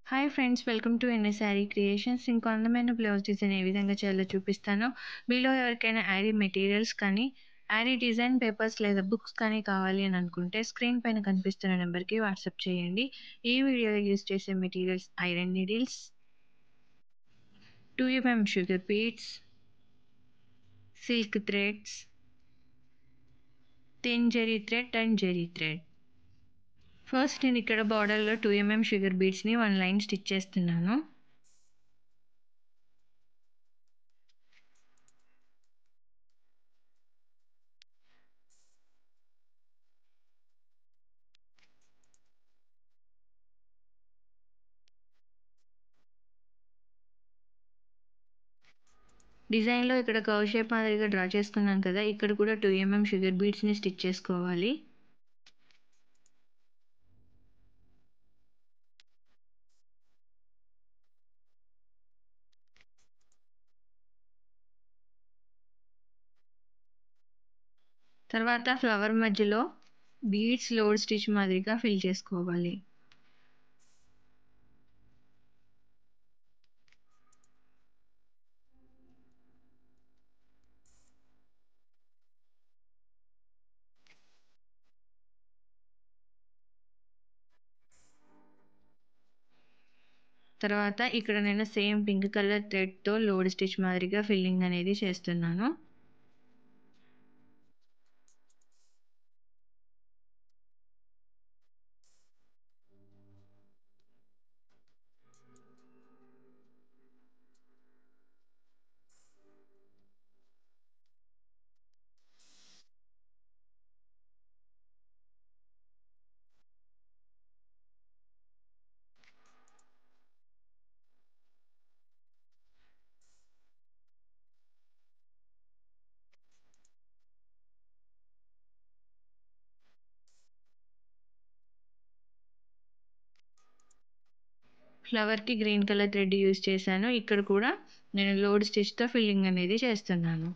Hi friends, welcome to NSR creations. ఇంకో అందమైన blouse design ఏ విధంగా చేయాలో చూపిస్తాను. మీలో ఎవరికైనా యారీ మెటీరియల్స్ కానీ యారీ డిజైన్ పేపర్స్ లేదా బుక్స్ కానీ కావాలి అని అనుకుంటే స్క్రీన్ పైన కనిపిస్తున్న నెంబర్కి వాట్సాప్ చేయండి. ఈ వీడియోలో యూస్ చేసే materials iron needles, 2mm sugar beads, silk threads, thin zari thread and zari thread. First నేను ఇక్కడ బార్డర్లో 2mm షుగర్ బీడ్స్ని 1 లైన్ స్టిచ్ చేస్తున్నాను. డిజైన్లో ఇక్కడ కర్వ్ షేప్ మాదిరిగా డ్రా చేసుకున్నాను కదా, ఇక్కడ కూడా 2mm షుగర్ బీడ్స్ని స్టిచ్ చేసుకోవాలి. తర్వాత ఫ్లవర్ మధ్యలో బీడ్స్ లోడ్ స్టిచ్ మాదిరిగా ఫిల్ చేసుకోవాలి. తర్వాత ఇక్కడ నేను సేమ్ పింక్ కలర్ థ్రెడ్తో లోడ్ స్టిచ్ మాదిరిగా ఫిల్లింగ్ అనేది చేస్తున్నాను. ఫ్లవర్కి గ్రీన్ కలర్ థ్రెడ్ యూజ్ చేశాను. ఇక్కడ కూడా నేను లోడ్ స్టిచ్తో ఫిల్లింగ్ అనేది చేస్తున్నాను.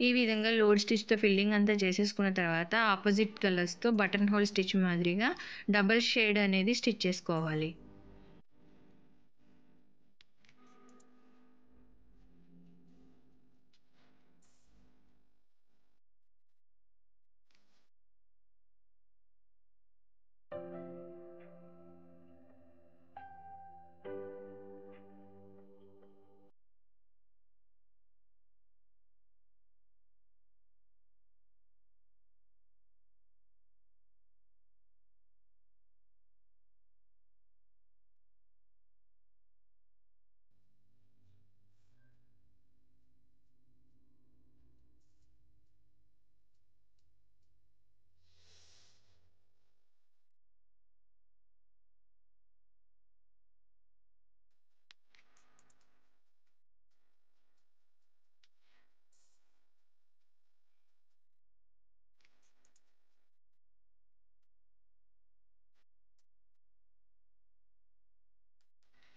ఈ విధంగా లోడ్ స్టిచ్తో ఫిల్లింగ్ అంతా చేసేసుకున్న తర్వాత ఆపోజిట్ కలర్స్తో బటన్ హోల్ స్టిచ్ మాదిరిగా డబల్ షేడ్ అనేది స్టిచ్ చేసుకోవాలి.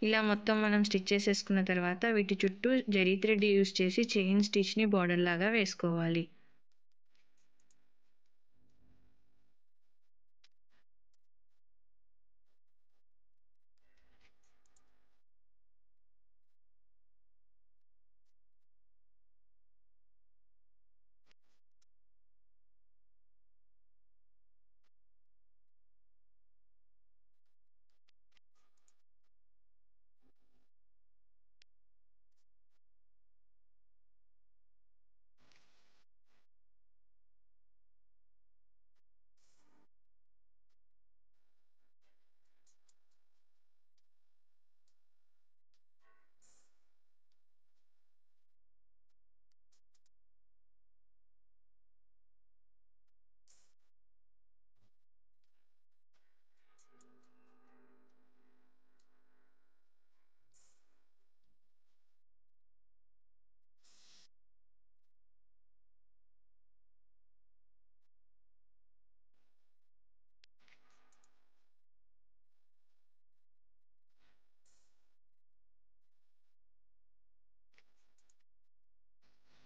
ఇలా మొత్తం మనం స్టిచ్ చేసేసుకున్న తర్వాత వీటి చుట్టూ జరీ థ్రెడ్ యూజ్ చేసి చైన్ స్టిచ్ని బార్డర్ లాగా వేసుకోవాలి.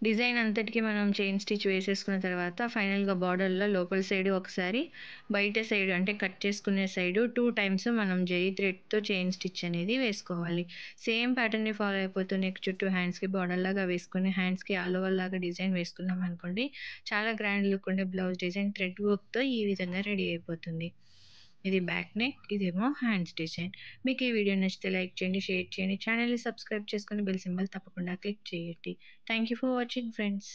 డిజైన్ అంతటికి మనం చైన్ స్టిచ్ వేసేసుకున్న తర్వాత ఫైనల్‌గా బార్డర్‌లో లోపల సైడ్ ఒకసారి, బయట సైడ్ అంటే కట్ చేసుకునే సైడు 2 టైమ్స్ మనం జరీ థ్రెడ్‌తో చైన్ స్టిచ్ అనేది వేసుకోవాలి. సేమ్ ప్యాటర్న్‌ని ఫాలో అయిపోతూ నెక్ చుట్టూ హ్యాండ్స్‌కి బార్డర్‌లాగా వేసుకొని హ్యాండ్స్‌కి ఆల్ ఓవర్‌లాగా డిజైన్ వేసుకున్నామనుకోండి, చాలా గ్రాండ్ లుక్ ఉండే బ్లౌజ్ డిజైన్ థ్రెడ్ వర్క్‌తో ఈ విధంగా రెడీ అయిపోతుంది. ఇది బ్యాక్ నెక్, ఇదేమో హ్యాండ్స్ డిజైన్. మీకు ఈ వీడియో నచ్చితే లైక్ చేయండి, షేర్ చేయండి. ఛానెల్‌ని సబ్స్క్రైబ్ చేసుకొని బెల్ సింబల్ తప్పకుండా క్లిక్ చేయండి. Thank you for watching friends.